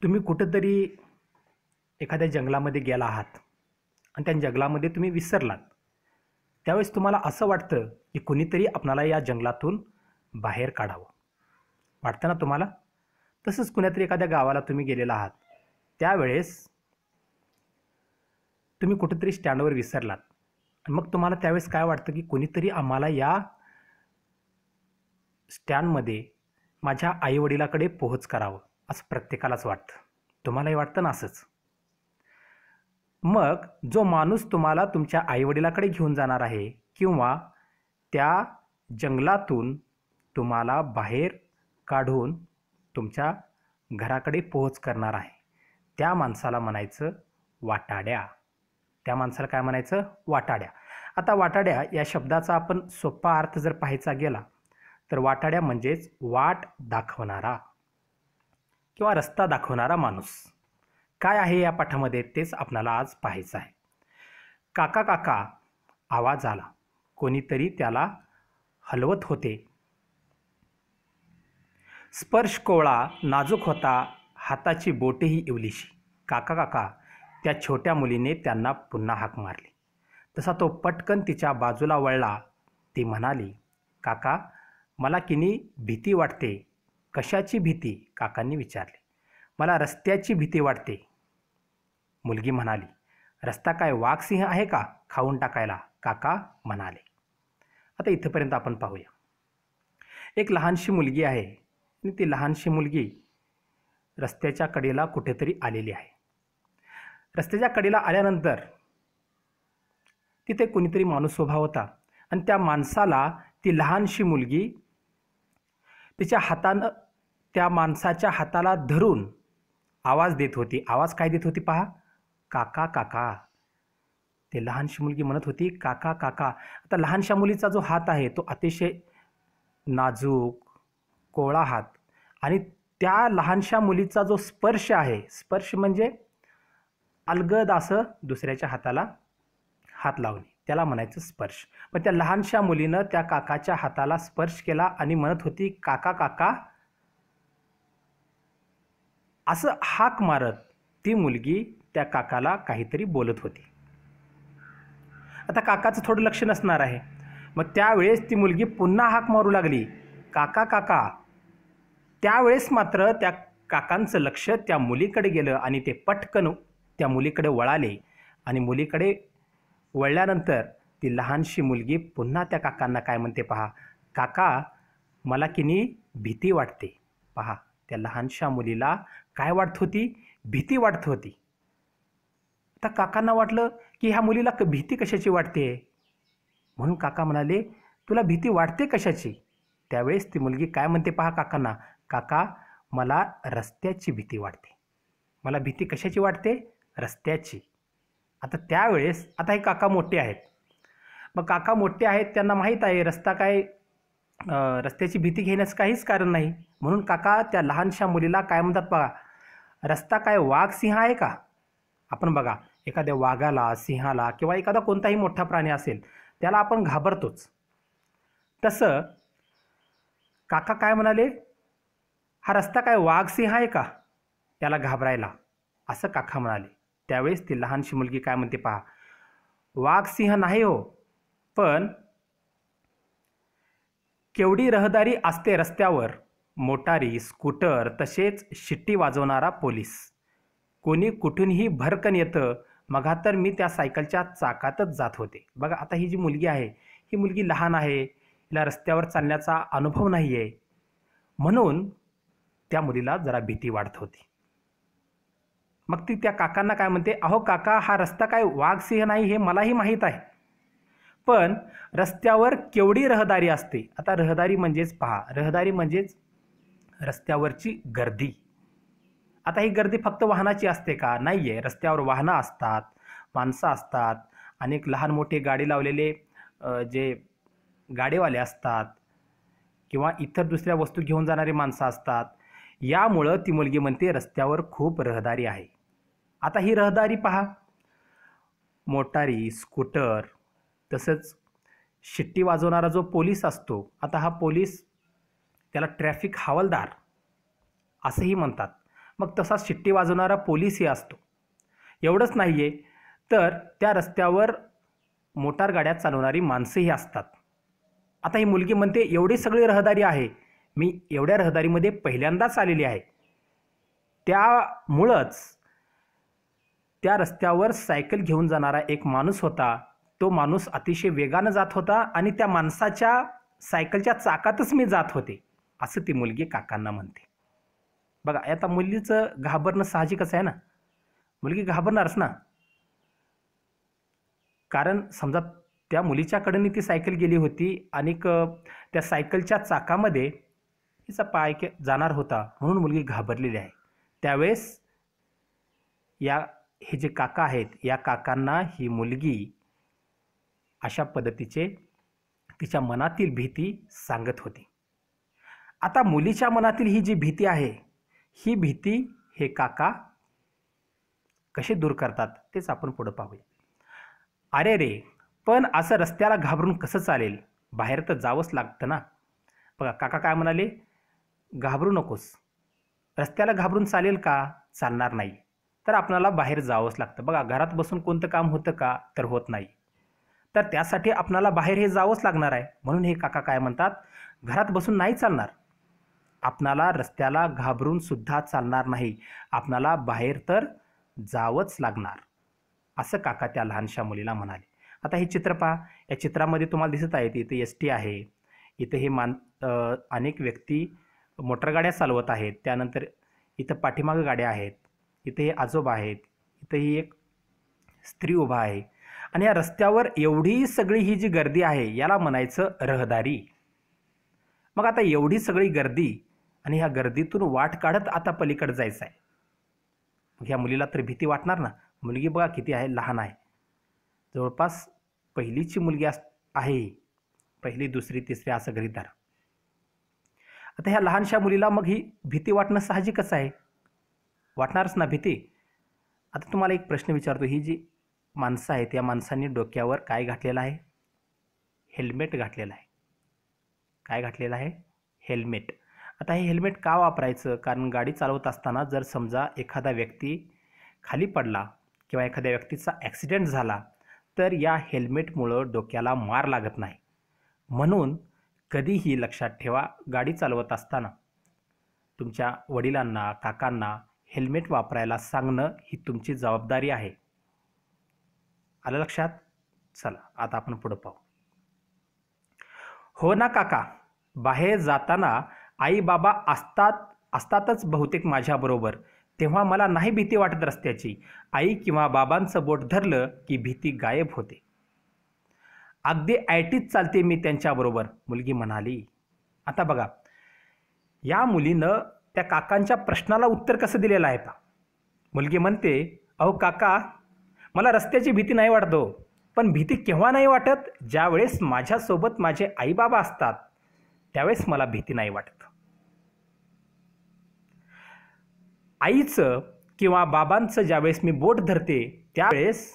तुम्ही कुठेतरी एखाद्या जंगलामध्ये गेला आहात आणि त्या जंगलामध्ये तुम्ही विसरलात. त्यावेळेस तुम्हाला असं वाटतं की कुणीतरी आपणाला या जंगलातून बाहेर काढावं. वाटतं ना तुम्हाला? तसंच कुण्यातरी एखाद्या गावाला तुम्ही गेलेला आहात. त्यावेळेस तुम्ही कुठेतरी स्टँडवर विसरलात आणि मग तुम्हाला त्यावेळेस काय वाटतं की कुणीतरी आम्हाला या स्टँडमध्ये माझ्या आईवडिलाकडे पोहोच करावं असं प्रत्येकालाच वाटतं. तुम्हालाही वाटतं ना असंच? मग जो माणूस तुम्हाला तुमच्या आईवडिलाकडे घेऊन जाणार आहे किंवा त्या जंगलातून तुम्हाला बाहेर काढून तुमच्या घराकडे पोहोच करणार आहे, त्या माणसाला म्हणायचं वाटाड्या. त्या माणसाला काय म्हणायचं? वाटाड्या. आता वाटाड्या या शब्दाचा आपण सोपा अर्थ जर पाहायचा गेला तर वाटाड्या म्हणजेच वाट दाखवणारा किंवा रस्ता दाखवणारा माणूस. काय आहे या पाठामध्ये तेच आपल्याला आज पाहायचं आहे. काका काका आवाज आला, कोणीतरी त्याला हलवत होते. स्पर्श कोवळा नाजूक होता, हाताची बोटेही इवलीशी. काका काका त्या छोट्या मुलीने त्यांना पुन्हा हाक मारली. तसा तो पटकन तिच्या बाजूला वळला. ती म्हणाली, काका मला किनी भीती वाटते. कशाची भीती? काकांनी विचारले. मला रस्त्याची भीती वाटते. मुलगी म्हणाली, रस्ता काय वाघ सिंह आहे का खाऊन टाकायला? काका म्हणाले. आता इथपर्यंत आपण पाहूया. एक लहानशी मुलगी आहे आणि ती लहानशी मुलगी रस्त्याच्या कडेला कुठेतरी आलेली आहे. रस्त्याच्या कडेला आल्यानंतर तिथे कोणीतरी माणूस उभा होता आणि त्या माणसाला ती लहानशी मुलगी तिच्या हातानं त्या माणसाच्या हाताला धरून आवाज देत होती. आवाज काय देत होती पहा? काका काका. ते लहानशी मुलगी म्हणत होती काका काका. आता लहानशा मुलीचा जो हात आहे तो अतिशय नाजूक कोवळा हात आणि त्या लहानशा मुलीचा जो स्पर्श आहे, स्पर्श म्हणजे अलगद असं दुसऱ्याच्या हाताला हात लावणे, त्याला म्हणायचं स्पर्श. पण त्या लहानशा मुलीनं त्या काकाच्या हाताला स्पर्श केला आणि म्हणत होती काका काका असं हाक मारत ती मुलगी त्या काकाला काहीतरी बोलत होती. आता काकाचं थोडं लक्ष नसणार आहे. मग त्यावेळेस ती मुलगी पुन्हा हाक मारू लागली, काका काका. त्यावेळेस मात्र त्या काकांचं लक्ष त्या मुलीकडे गेलं आणि ते पटकन त्या मुलीकडे वळाले आणि मुलीकडे वळल्यानंतर ती लहानशी मुलगी पुन्हा त्या काकांना काय म्हणते पहा, काका मला किनी भीती वाटते. पहा, त्या लहानशा मुलीला काय वाटत होती? भीती वाटत होती. आता काकांना वाटलं की ह्या मुलीला भीती कशाची वाटते, म्हणून काका म्हणाले तुला भीती वाटते कशाची? त्यावेळेस ती मुलगी काय म्हणते पहा काकांना, काका मला रस्त्याची भीती वाटते. मला भीती कशाची वाटते? रस्त्याची. आता त्यावेळेस आता हे काका मोठे आहेत. मग काका मोठे आहेत, त्यांना माहीत आहे रस्ता काय रस्त्याची भीती घेण्यास काहीच कारण नाही. म्हणून काका त्या लहानशा मुलीला काय म्हणतात बघा, रस्ता काय वाघ सिंह आहे का? आपण बघा एखाद्या वाघाला, सिंहाला किंवा एखादा कोणताही मोठा प्राणी असेल त्याला आपण घाबरतोच. तसं काका काय म्हणाले, हा रस्ता काय वाघ सिंह आहे का त्याला घाबरायला? असं काका म्हणाले. त्यावेळेस ती लहानशी मुलगी काय म्हणते पहा, वाघ सिंह नाही हो, पण केवढी रहदारी असते रस्त्यावर, मोटारी, स्कूटर, तसेच शिट्टी वाजवणारा पोलीस. कोणी कुठूनही भरकन येतं. मगा तर मी त्या सायकलच्या चाकातच जात होते. बघा आता ही जी मुलगी आहे, ही मुलगी लहान आहे, हिला रस्त्यावर चालण्याचा अनुभव नाही आहे, म्हणून त्या मुलीला जरा भीती वाटत होती. मग ती त्या काकांना काय म्हणते, अहो काका हा रस्ता काय वाघ सिंह नाही हे मलाही माहीत आहे, पण रस्त्यावर केवढी रहदारी असते. आता रहदारी म्हणजेच पहा, रहदारी म्हणजेच रस्त्यावरची गर्दी. आता ही गर्दी फक्त वाहनाची असते का? नाही आहे. रस्त्यावर वाहनं असतात, माणसं असतात, अनेक लहान मोठे गाडी लावलेले जे गाडीवाले असतात किंवा इतर दुसऱ्या वस्तू घेऊन जाणारी माणसं असतात. यामुळं ती मुलगी म्हणते रस्त्यावर खूप रहदारी आहे. आता ही रहदारी पहा, मोटारी, स्कूटर, तसंच शिट्टी वाजवणारा जो पोलीस असतो. आता हा पोलीस त्याला ट्रॅफिक हवालदार असंही म्हणतात. मग तसाच शिट्टी वाजवणारा पोलीसही असतो. एवढंच नाही आहे तर त्या रस्त्यावर मोटार गाड्या चालवणारी माणसंही असतात. आता ही मुलगी म्हणते एवढी सगळी रहदारी आहे, मी एवढ्या रहदारीमध्ये पहिल्यांदाच आलेली आहे. त्यामुळंच त्या रस्त्यावर सायकल घेऊन जाणारा एक माणूस होता. तो माणूस अतिशय वेगानं जात होता आणि त्या माणसाच्या सायकलच्या चाकातच मी जात होते, असं ती मुलगी काकांना म्हणते. बघा, आता मुलीचं घाबरणं साहजिकच आहे ना. मुलगी घाबरणारच ना, कारण समजा त्या मुलीच्याकडे ती सायकल गेली होती आणि त्या सायकलच्या चाकामध्ये तिचा पाय जाणार होता, म्हणून मुलगी घाबरलेली आहे. त्यावेळेस हे जे काका आहेत, या काकांना ही मुलगी अशा पद्धतीचे तिच्या मनातील भीती सांगत होती. आता मुलीच्या मनातील ही जी भीती आहे, ही भीती हे काका कसे दूर करतात तेच आपण पुढे पाहूया. अरे रे, पण असं रस्त्याला घाबरून कसं चालेल, बाहेर तर जावंच लागतं ना. बघा, काका काय म्हणाले, घाबरू नकोस. रस्त्याला घाबरून चालेल का? चालणार नाही. तर आपल्याला बाहेर जावंच लागतं. बघा, घरात बसून कोणतं काम होतं का? तर होत नाही. तर त्यासाठी आपल्याला बाहेर हे जावंच लागणार आहे. म्हणून हे काका काय म्हणतात, घरात बसून नाही चालणार. आपणाला रस्त्याला घाबरून सुद्धा चालणार नाही, आपणाला बाहेर तर जावंच लागणार, असं काका त्या लहानशा मुलीला म्हणाले. आता हे चित्र पहा. या चित्रामध्ये तुम्हाला दिसत आहे इथे एसटी आहे, इथे हे अनेक व्यक्ती मोटरगाड्या चालवत आहेत. त्यानंतर इथं पाठीमागं गाड्या आहेत, इथे हे आजोबा आहेत, इथं ही एक स्त्री उभा आहे. आणि या रस्त्यावर एवढी सगळी ही जी गर्दी आहे, याला म्हणायचं रहदारी. मग आता एवढी सगळी गर्दी आणि ह्या गर्दीतून वाट काढत आता पलीकडे जायचं आहे. मग ह्या मुलीला तर भीती वाटणार ना. मुलगी बघा किती आहे, लहान आहे, जवळपास पहिलीची मुलगी आहे, पहिली दुसरी तिसरी असं गृहीत धरा. आता ह्या लहानशा मुलीला मग ही भीती वाटणं साहजिकच आहे, वाटणारच ना भीती. आता तुम्हाला एक प्रश्न विचारतो, ही जी माणसं आहेत, या माणसांनी डोक्यावर काय घातलेलं आहे? हेल्मेट घातलेलं आहे. काय घातलेलं आहे? हेल्मेट. आता हे हेल्मेट का वापरायचं? कारण गाडी चालवत असताना जर समजा एखादा व्यक्ती खाली पडला किंवा एखाद्या व्यक्तीचा ॲक्सिडेंट झाला तर या हेल्मेटमुळं डोक्याला मार लागत नाही. म्हणून कधीही लक्षात ठेवा, गाडी चालवत असताना तुमच्या वडिलांना, काकांना हेल्मेट वापरायला सांगणं ही तुमची जबाबदारी आहे. आलं लक्षात? चला आता आपण पुढे पाहू. हो ना काका, बाहेर जाताना आई बाबा असतातच बहुतेक माझ्याबरोबर, तेव्हा मला नाही भीती वाटत रस्त्याची. आई किंवा बाबांचं बोट धरलं की भीती गायब होते. अगदी ऐटीत चालते मी त्यांच्याबरोबर, मुलगी म्हणाली. आता बघा, या मुलीनं त्या काकांच्या प्रश्नाला उत्तर कसं दिलेलं आहे पहा. मुलगी म्हणते, अहो काका, मला रस्त्याची भीती नाही वाटत हो, पण भीती केव्हा नाही वाटत, ज्यावेळेस माझ्यासोबत माझे आईबाबा असतात त्यावेळेस मला भीती नाही वाटत. आईचं किंवा बाबांचं ज्यावेळेस मी बोट धरते त्यावेळेस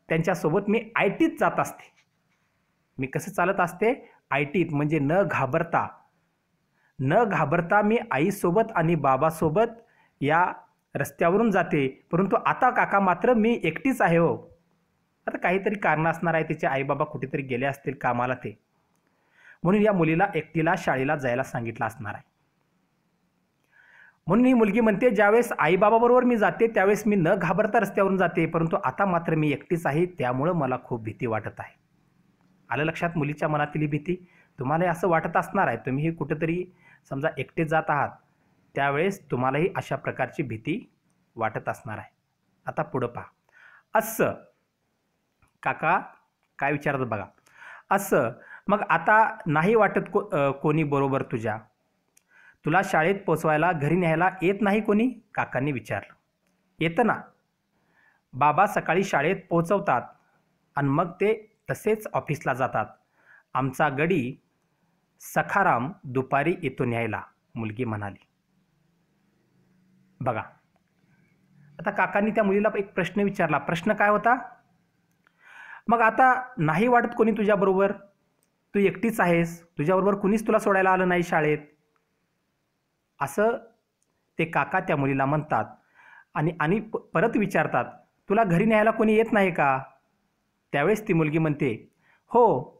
त्यांच्यासोबत मी ऐटीत जात असते. मी कसं चालत असते? ऐटीत, म्हणजे न घाबरता मी आईसोबत आणि बाबासोबत या रस्त्यावरून जाते. परंतु आता काका मात्र मी एकटीच आहे हो. आता काहीतरी कारण असणार आहे, तिचे आईबाबा कुठेतरी गेले असतील कामाला ते, म्हणून या मुलीला एकटीला शाळेला जायला सांगितलं असणार आहे. म्हणून ही मुलगी म्हणते, ज्यावेळेस आईबाबाबरोबर मी जाते त्यावेळेस मी न घाबरता रस्त्यावरून जाते, परंतु आता मात्र मी एकटीच आहे, त्यामुळं मला खूप भीती वाटत आहे. आलं लक्षात मुलीच्या मनातील भीती? तुम्हालाही असं वाटत असणार आहे, तुम्हीही कुठेतरी समजा एकटे जात आहात त्यावेळेस तुम्हालाही अशा प्रकारची भीती वाटत असणार आहे. आता पुढं पहा. असं काका काय विचारतात बघा. असं, मग आता नाही वाटत कोणी बरोबर तुला शाळेत पोचवायला, घरी न्यायला येत नाही कोणी? काकांनी विचारलं. येतं ना, बाबा सकाळी शाळेत पोचवतात आणि मग ते तसेच ऑफिसला जातात. आमचा गडी सखाराम दुपारी येतो न्यायला, मुलगी म्हणाली. बघा, आता काकांनी त्या मुलीला एक प्रश्न विचारला. प्रश्न काय होता? मग आता नाही वाटत कोणी तुझ्याबरोबर, तू एकटीच आहेस, तुझ्याबरोबर कुणीच तुला सोडायला आलं नाही शाळेत, असं ते काका त्या मुलीला म्हणतात आणि आणि परत विचारतात, तुला घरी न्यायला कोणी येत नाही का? त्यावेळेस ती मुलगी म्हणते, हो,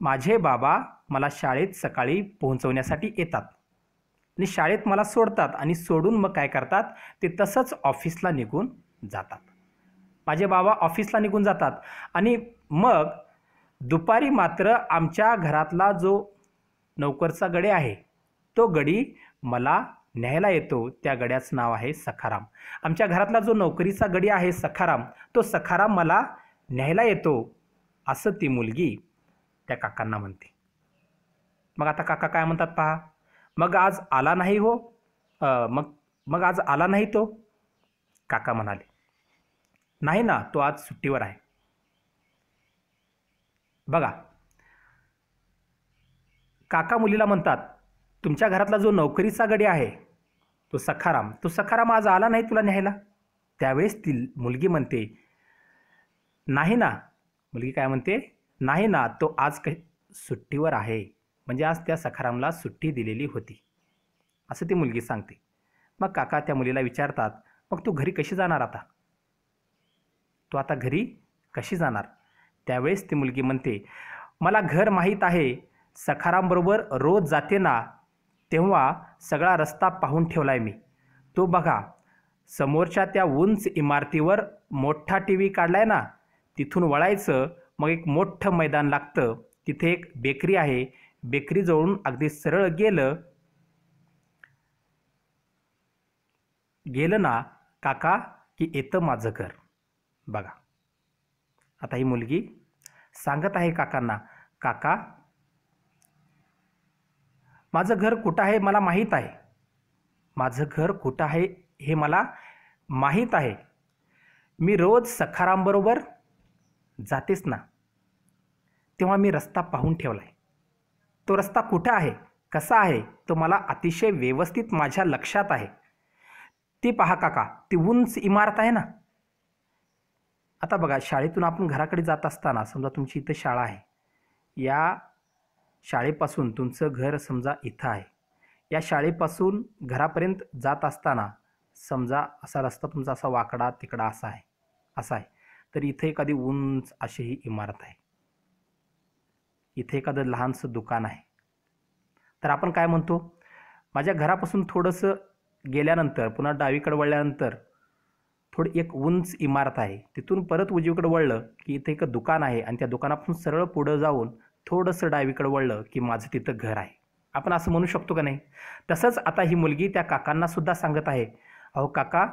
माझे बाबा मला शाळेत सकाळी पोहोचवण्यासाठी येतात आणि शाळेत मला सोडतात आणि सोडून मग काय करतात, ते तसंच ऑफिसला निघून जातात. माझे बाबा ऑफिसला निघून जातात आणि मग दुपारी मात्र आमच्या घरातला जो नोकरचा गडी आहे, तो गडी मला न्यायला येतो. त्या गड्याचं नाव आहे सखाराम. आमच्या घरातला जो नोकरीचा गडी आहे सखाराम, तो सखाराम मला न्यायला येतो, असं ती मुलगी त्या काकांना म्हणते. मग आता काका काय म्हणतात पहा, मग आज आला नाही हो, मग आज आला नाही तो? काका म्हणाले, नाही ना, तो आज सुट्टीवर आहे. बघा, काका मुलीला म्हणतात, तुमच्या घरातला जो नोकरीचा गडी आहे तो सखाराम आज आला नाही तुला न्यायला? त्यावेळेस ती मुलगी म्हणते, नाही ना. मुलगी काय म्हणते, नाही ना, तो आज सुट्टीवर आहे. म्हणजे आज त्या सखारामला सुट्टी दिलेली होती, असं ती मुलगी सांगते. मग काका त्या मुलीला विचारतात, मग तू घरी कशी जाणार आता? तू आता घरी कशी जाणार? त्यावेळेस ती मुलगी म्हणते, मला घर माहीत आहे, सखारामबरोबर रोज जाते ना, तेव्हा सगळा रस्ता पाहून ठेवलाय मी. तो बघा, समोरच्या त्या उंच इमारतीवर मोठा TV काढलाय ना, तिथून वळायचं, मग एक मोठं मैदान लागतं, तिथे एक बेकरी आहे. बेकरीजवळून अगदी सरळ गेलं ना काका की येतं माझं घर. बघा, आता ही मुलगी सांगत आहे काकांना, काका माझं घर कुठं आहे मला माहीत आहे. माझं घर कुठं आहे हे मला माहीत आहे. मी रोज सखारामबरोबर जातेच ना, तेव्हा मी रस्ता पाहून ठेवला आहे. तो रस्ता कुठं आहे, कसा आहे, तो मला अतिशय व्यवस्थित माझ्या लक्षात आहे. ती पहा काका, ती उंच इमारत आहे ना. आता बघा, शाळेतून आपण घराकडे जात असताना समजा तुमची इथं शाळा आहे, या शाळेपासून तुमचं घर समजा इथं आहे. या शाळेपासून घरापर्यंत जात असताना समजा असा रस्ता तुमचा असा वाकडा तिकडा असा आहे, तर इथे एखादी उंच अशी ही इमारत आहे. इथे एखादं लहानसं दुकान आहे. तर आपण काय म्हणतो, माझ्या घरापासून थोडंसं गेल्यानंतर पुन्हा डावीकडे वळल्यानंतर थोडी एक उंच इमारत आहे, तिथून परत उजवीकडे वळलं की इथे एक दुकान आहे आणि त्या दुकानापासून सरळ पुढं जाऊन थोडंसं डावीकडे वळलं की माझं तिथं घर आहे. आपण असं म्हणू शकतो का नाही? तसंच आता ही मुलगी त्या काकांना सुद्धा सांगत आहे, अहो काका,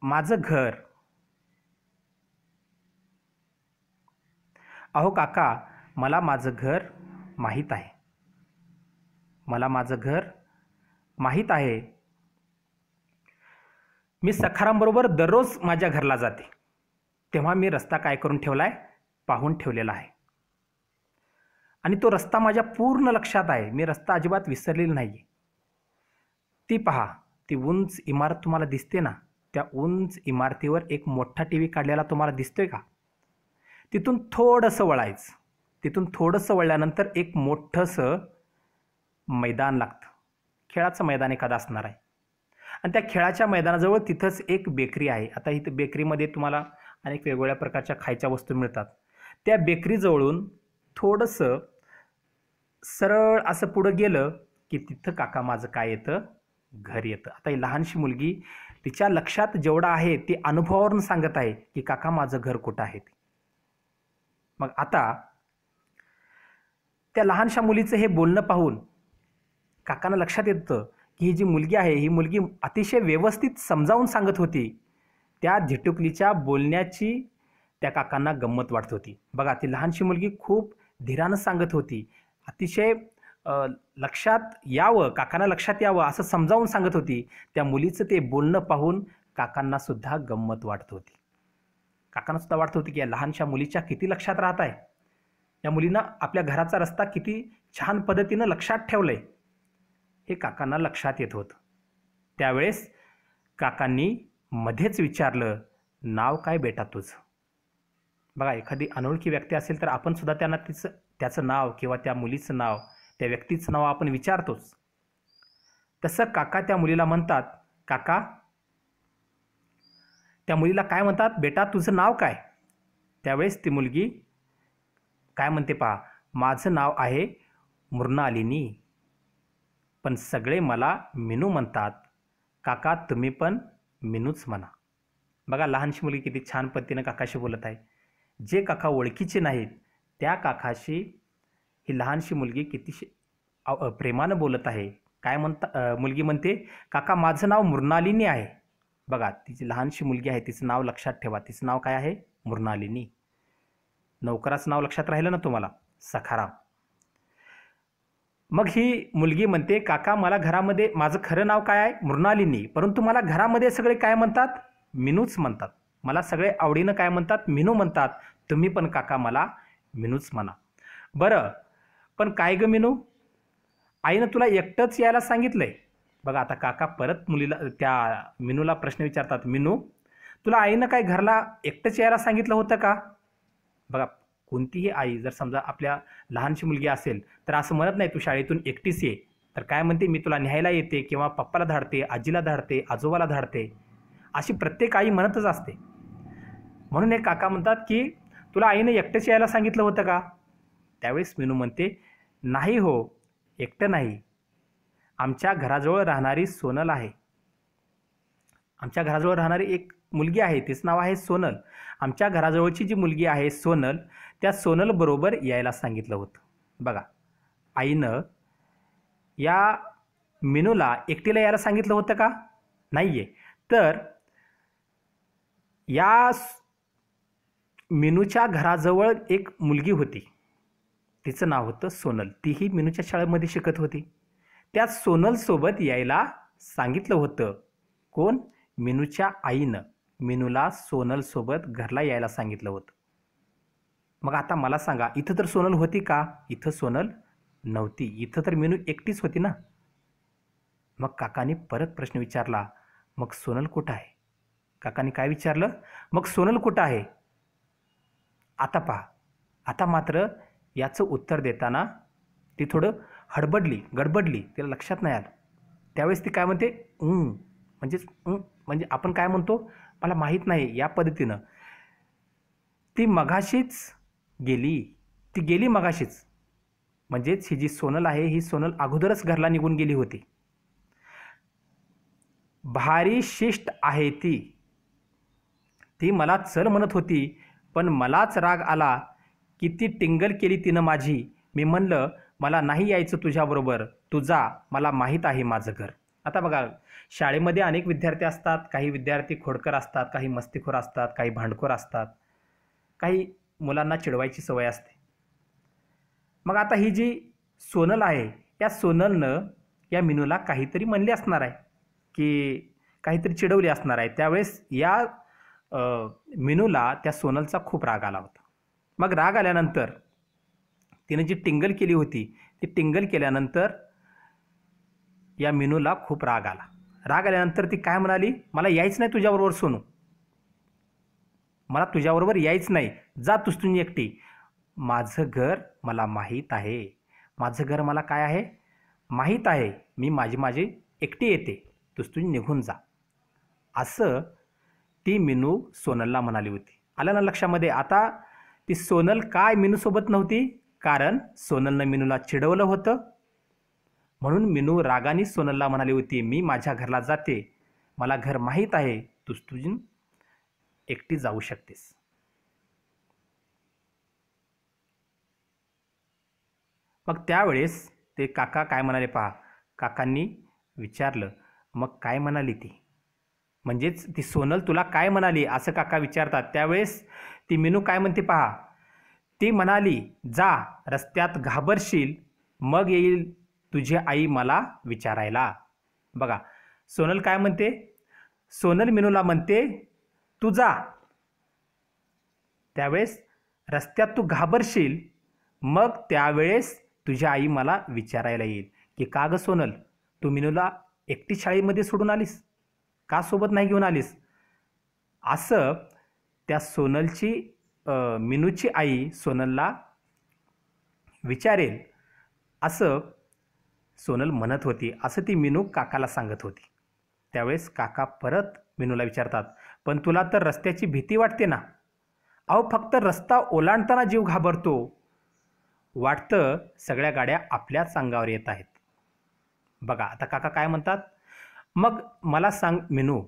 माझं घर, अहो काका, मला माझं घर माहीत आहे. मला माझं घर माहीत आहे. मी सखारामबरोबर दररोज माझ्या घरला जाते, तेव्हा मी रस्ता काय करून ठेवलाय, पाहून ठेवलेला आहे. आणि तो रस्ता माझ्या पूर्ण लक्षात आहे. मी रस्ता अजिबात विसरलेला नाही. ती पहा, ती उंच इमारत तुम्हाला दिसते ना, त्या उंच इमारतीवर एक मोठा TV काढलेला तुम्हाला दिसतोय का? तिथून थोडंसं वळायचं. तिथून थोडंसं वळल्यानंतर एक मोठंसं मैदान लागतं. खेळाचं मैदान एखादं असणार आहे आणि त्या खेळाच्या मैदानाजवळ तिथंच एक बेकरी आहे. आता इथं बेकरीमध्ये तुम्हाला अनेक वेगवेगळ्या प्रकारच्या खायच्या वस्तू मिळतात. त्या बेकरीजवळून थोडंसं सरळ असं पुढं गेलं की तिथं काका माझं काय येतं, घर येतं. आता ही लहानशी मुलगी तिच्या लक्षात जेवढं आहे ते अनुभवावरून सांगत आहे की काका माझं घर कुठं आहे ते. मग आता त्या लहानशा मुलीचं हे बोलणं पाहून काकांना लक्षात येतं की ही जी मुलगी आहे, ही मुलगी अतिशय व्यवस्थित समजावून सांगत होती. त्या झिटुकलीच्या बोलण्याची त्या काकांना गंमत वाटत होती. बघा, ती लहानशी मुलगी खूप धीरानं सांगत होती, अतिशय लक्षात यावं, काकांना लक्षात यावं असं समजावून सांगत होती. त्या मुलीचं ते बोलणं पाहून काकांना सुद्धा गंमत वाटत होती. काकांना सुद्धा वाटत होती की या लहानशा मुलीच्या किती लक्षात राहत आहे, या मुलीनं आपल्या घराचा रस्ता किती छान पद्धतीनं लक्षात ठेवलंय, हे काकांना लक्षात येत होतं. त्यावेळेस काकांनी मध्येच विचारलं, नाव काय बेटा तुझं? बघा, एखादी अनोळखी व्यक्ती असेल तर आपण सुद्धा त्यांना त्याचं नाव किंवा त्या मुलीचं नाव त्या व्यक्तीचं नाव आपण विचारतोच. तसं काका त्या मुलीला म्हणतात, काका, त्या मुलीला काय म्हणतात, बेटा तुझं नाव काय? त्यावेळेस ती मुलगी काय म्हणते पहा, माझं नाव आहे मृणालिनी, पण सगळे मला मिनू म्हणतात. काका तुम्ही पण मिनूच म्हणा. बघा लहानशी मुलगी किती छान पद्धतीनं काकाशी बोलत आहे. जे काका ओळखीचे नाहीत त्या काकाशी ही लहानशी मुलगी किती प्रेमानं बोलत आहे. काय मुलगी म्हणते, काका माझं नाव मृणालिनी आहे. बघा तिची लहानशी मुलगी आहे, तिचं नाव लक्षात ठेवा. तिचं नाव काय आहे? मृणालिनी. नौकराचं नाव लक्षात राहिलं ना तुम्हाला? सखाराम. मग ही मुलगी म्हणते, काका मला घरामध्ये माझं खरं नाव काय आहे? मृणालिनी, परंतु मला घरामध्ये सगळे काय म्हणतात? मिनूच म्हणतात. मला सगळे आवडीनं काय म्हणतात? मिनू म्हणतात. तुम्ही पण काका मला मिनूच म्हणा. बरं, पण काय ग मिनू, आईनं तुला एकटंच यायला सांगितलंय? बघा आता काका परत मुलीला त्या मिनूला प्रश्न विचारतात, मिनू तुला आईनं काय घरला एकटंच यायला सांगितलं होतं का? बघा कोणतीही आई जर समजा आपल्या लहानशी मुलगी असेल तर असं म्हणत नाही तू शाळेतून एकटीच ये, तर काय म्हणते, मी तुला न्यायला येते किंवा पप्पाला धाडते, आजीला धाडते, आजोबाला धाडते. अशी प्रत्येक आई म्हणतच असते. म्हणून हे काका म्हणतात की तुला आईनं एकटंच यायला सांगितलं होतं का? त्यावेळेस मिनू म्हणते, नाही हो, एकटं नाही. आमच्या घराजवळ राहणारी सोनल आहे. आमच्या घराजवळ राहणारी एक मुलगी आहे, तिचं नाव आहे सोनल. आमच्या घराजवळची जी मुलगी आहे सोनल, त्या सोनल बरोबर यायला सांगितलं होतं. बघा आईनं या मिनूला एकटीला यायला सांगितलं होतं का? नाहीये. तर या मिनूच्या घराजवळ एक मुलगी होती, तिचं नाव होतं सोनल. तीही मिनूच्या शाळेमध्ये शिकत होती. त्या सोनलसोबत यायला सांगितलं होतं. कोण? मिनूच्या आईनं मिनूला सोनलसोबत घरला यायला सांगितलं होतं. मग आता मला सांगा, इथं तर सोनल होती का? इथं सोनल नव्हती. इथं तर मिनू एकटीच होती ना. मग काकाने परत प्रश्न विचारला, मग सोनल कुठं आहे? काकाने काय विचारलं? मग सोनल कुठं आहे? आता पहा, आता मात्र याचं उत्तर देताना ती थोडं गडबडली, तिला लक्षात नाही आलं. त्यावेळेस ती काय म्हणते, म्हणजे आपण काय म्हणतो, मला माहीत नाही, या पद्धतीनं ती मगाशीच गेली मगाशीच. म्हणजेच ही जी सोनल आहे, ही सोनल अगोदरच घरला निघून गेली होती. भारी शिष्ट आहे ती मला चल म्हणत होती, पण मलाच राग आला. किती टिंगल केली तिनं माझी. मी म्हणलं मला नाही यायचं तुझ्याबरोबर, तू जा, मला माहीत आहे माझं घर. आता बघा शाळेमध्ये अनेक विद्यार्थी असतात. काही विद्यार्थी खोडकर असतात, काही मस्तीखोर असतात, काही भांडखोर असतात, काही मुलांना चिडवायची सवय असते. मग आता ही जी सोनल आहे, या सोनलनं या मिनूला काहीतरी म्हणले असणार आहे, की काहीतरी चिडवले असणार आहे. त्यावेळेस या मिनूला त्या सोनलचा खूप राग आला होता. मग राग आल्यानंतर तिने जी टिंगल केली होती, ती टिंगल केल्यानंतर या मिनूला खूप राग आला. राग आल्यानंतर ती काय म्हणाली, मला यायच नाही तुझ्याबरोबर सोनू, मला तुझ्याबरोबर यायच नाही, जा तुझी एकटी. माझं घर मला माहीत आहे, माझं घर मला काय आहे माहीत आहे, मी माझी एकटी येते, तुझी निघून जा. असं ती मिनू सोनलला म्हणाली होती. आलं ना लक्षामध्ये? आता ती सोनल काय मिनूसोबत नव्हती? कारण सोनलनं मिनूला चिडवलं होतं. म्हणून मिनू रागाने सोनलला म्हणाली होती, मी माझ्या घरला जाते, मला घर माहीत आहे, तुझी एकटी जाऊ शकतेस. मग त्यावेळेस ते काका काय म्हणाले पहा. काकांनी विचारलं, मग काय म्हणाली ती? म्हणजेच ती सोनल तुला काय म्हणाली असं काका विचारतात. त्यावेळेस ती मिनू काय म्हणते पहा. ती म्हणाली, जा, रस्त्यात घाबरशील, मग येईल तुझी आई मला विचारायला. बघा सोनल काय म्हणते, सोनल मिनूला म्हणते, तू जा, त्यावेळेस रस्त्यात तू घाबरशील, मग त्यावेळेस तुझी आई मला विचारायला येईल की का ग सोनल, तू मिनूला एकटी शाळेमध्ये सोडून आलीस, का सोबत नाही घेऊन आलीस? असं त्या सोनलची मिनूची आई सोनलला विचारेल असं सोनल म्हणत होती, असं ती मिनू काकाला सांगत होती. त्यावेळेस काका परत मिनूला विचारतात, पण तुला तर रस्त्याची भीती वाटते ना? अहो फक्त रस्ता ओलांडताना जीव घाबरतो. वाटतं सगळ्या गाड्या आपल्याच अंगावर येत आहेत. बघा आता काका काय म्हणतात, मग मला सांग मिनू,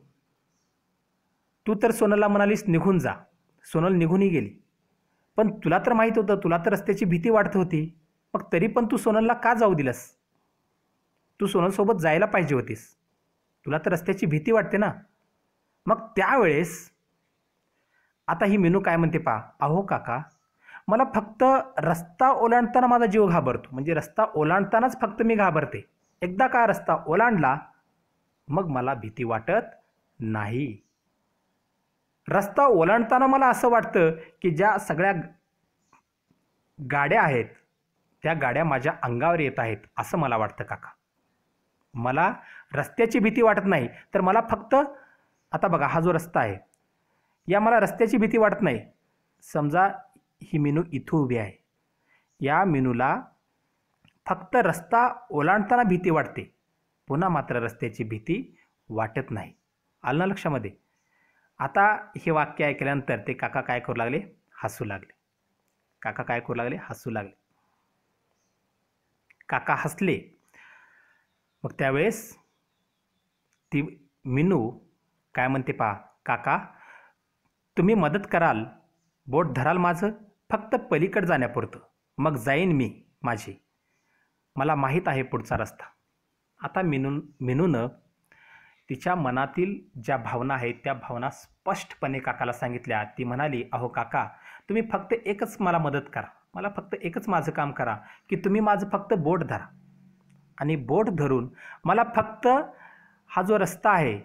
तू तर सोनलला म्हणालीस निघून जा. सोनल निघूनही गेली. पण तुला तर माहीत होतं, तुला तर रस्त्याची भीती वाटत होती. मग तरी पण तू सोनलला का जाऊ दिलंस? तू सोनलसोबत जायला पाहिजे होतीस. तुला तर रस्त्याची भीती वाटते ना? मग त्यावेळेस आता ही मिनू काय म्हणते पहा, अहो काका, मला फक्त रस्ता ओलांडताना माझा जीव घाबरतो. म्हणजे रस्ता ओलांडतानाच फक्त मी घाबरते. एकदा का रस्ता ओलांडला मग मला भीती वाटत नाही. रस्ता ओलांडताना मला असं वाटतं की ज्या सगळ्या गाड्या आहेत त्या गाड्या माझ्या अंगावर येत आहेत असं मला वाटतं काका. मला रस्त्याची भीती वाटत नाही. तर मला फक्त आता बघा हा जो रस्ता आहे या मला रस्त्याची भीती वाटत नाही. समजा ही मिनू इथं उभी आहे. या मिनूला फक्त रस्ता ओलांडताना भीती वाटते, पुन्हा मात्र रस्त्याची भीती वाटत नाही. आलं ना लक्षामध्ये? आता हे वाक्य ऐकल्यानंतर ते काका काय करू लागले? हसू लागले. काका काय करू लागले? हसू लागले. काका हसले. मग त्यावेळेस ती मिनू काय म्हणते पहा, काका तुम्ही मदत कराल, बोट धराल माझं, फक्त पलीकडे जाण्यापुरतं, मग जाईन मी माझी, मला माहीत आहे पुढचा रस्ता. आता मिनूनं तिच्या मनातील ज्या भावना आहेत त्या भावना स्पष्टपणे काकाला सांगितल्या. ती म्हणाली, अहो काका, तुम्ही फक्त एकच मला मदत करा, मला फक्त एकच माझं काम करा की तुम्ही माझं फक्त बोट धरा आणि बोट धरून मला फक्त हा जो रस्ता आहे